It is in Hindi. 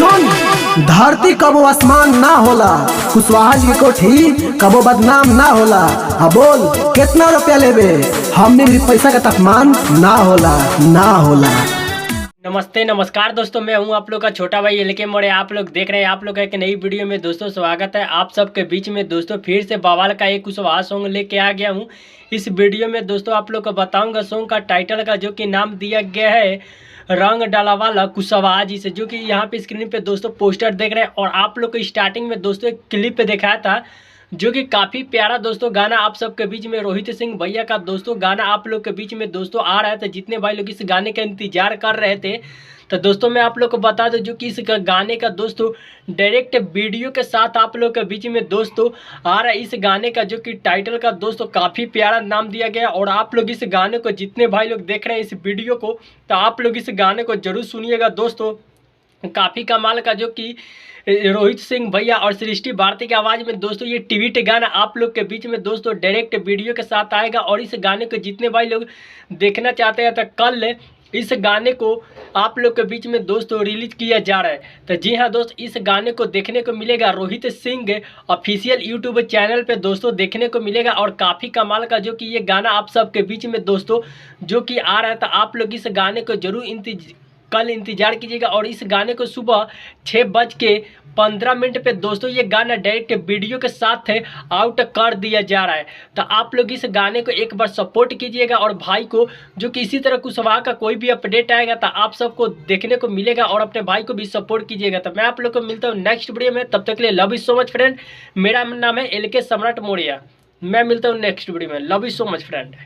सुन, धरती कबो आसमान ना होला, कुशवाहा जी की कोठी कबो बदनाम ना होला। अब बोल कितना रुपया लेबे, हमने भी पैसा का तापमान ना होला ना होला। नमस्ते नमस्कार दोस्तों, मैं हूं आप लोग का छोटा भाई एलके मोड़े। आप लोग देख रहे हैं आप लोग का एक नई वीडियो में। दोस्तों स्वागत है आप सबके बीच में। दोस्तों फिर से बवाल का एक कुशवाहा सॉन्ग लेके आ गया हूं इस वीडियो में। दोस्तों आप लोग को बताऊंगा सॉन्ग का टाइटल का, जो कि नाम दिया गया है रंग डाला वाला कुशवाहा जी से, जो कि यहाँ पे स्क्रीन पे दोस्तों पोस्टर देख रहे हैं। और आप लोग को स्टार्टिंग में दोस्तों एक क्लिप पे दिखाया था, जो कि काफ़ी प्यारा दोस्तों गाना आप सबके बीच में रोहित सिंह भैया का दोस्तों गाना आप लोग के बीच में दोस्तों आ रहा था। जितने भाई लोग इस गाने का इंतजार कर रहे थे, तो दोस्तों मैं आप लोग को बता दूं, जो कि इस गाने का दोस्तों डायरेक्ट वीडियो के साथ आप लोग के बीच में दोस्तों आ रहा है। इस गाने का जो कि टाइटल का दोस्तों काफ़ी प्यारा नाम दिया गया। और आप लोग इस गाने को, जितने भाई लोग देख रहे हैं इस वीडियो को, तो आप लोग इस गाने को जरूर सुनिएगा दोस्तों। काफ़ी कमाल का, जो कि रोहित सिंह भैया और सृष्टि भारती की आवाज़ में दोस्तों ये ट्वीट गाना आप लोग के बीच में दोस्तों डायरेक्ट वीडियो के साथ आएगा। और इस गाने को जितने भाई लोग देखना चाहते हैं, तो कल इस गाने को आप लोग के बीच में दोस्तों रिलीज किया जा रहा है। तो जी हाँ दोस्त, इस गाने को देखने को मिलेगा Rohit Singh official YouTube channel पे दोस्तों देखने को मिलेगा। और काफ़ी कमाल का, जो कि ये गाना आप सबके बीच में दोस्तों जो कि आ रहा है, तो आप लोग इस गाने को जरूर कल इंतजार कीजिएगा। और इस गाने को सुबह 6:15 पे दोस्तों ये गाना डायरेक्ट वीडियो के साथ आउट कर दिया जा रहा है। तो आप लोग इस गाने को एक बार सपोर्ट कीजिएगा। और भाई को, जो कि इसी तरह कुशवाहा का कोई भी अपडेट आएगा तो आप सबको देखने को मिलेगा। और अपने भाई को भी सपोर्ट कीजिएगा। तो मैं आप लोग को मिलता हूँ नेक्स्ट वीडियो में, तब तक के लिए love you so much friend. मेरा नाम है एलके सम्राट मौर्य। मैं मिलता हूँ नेक्स्ट वीडियो में। Love you so much friend.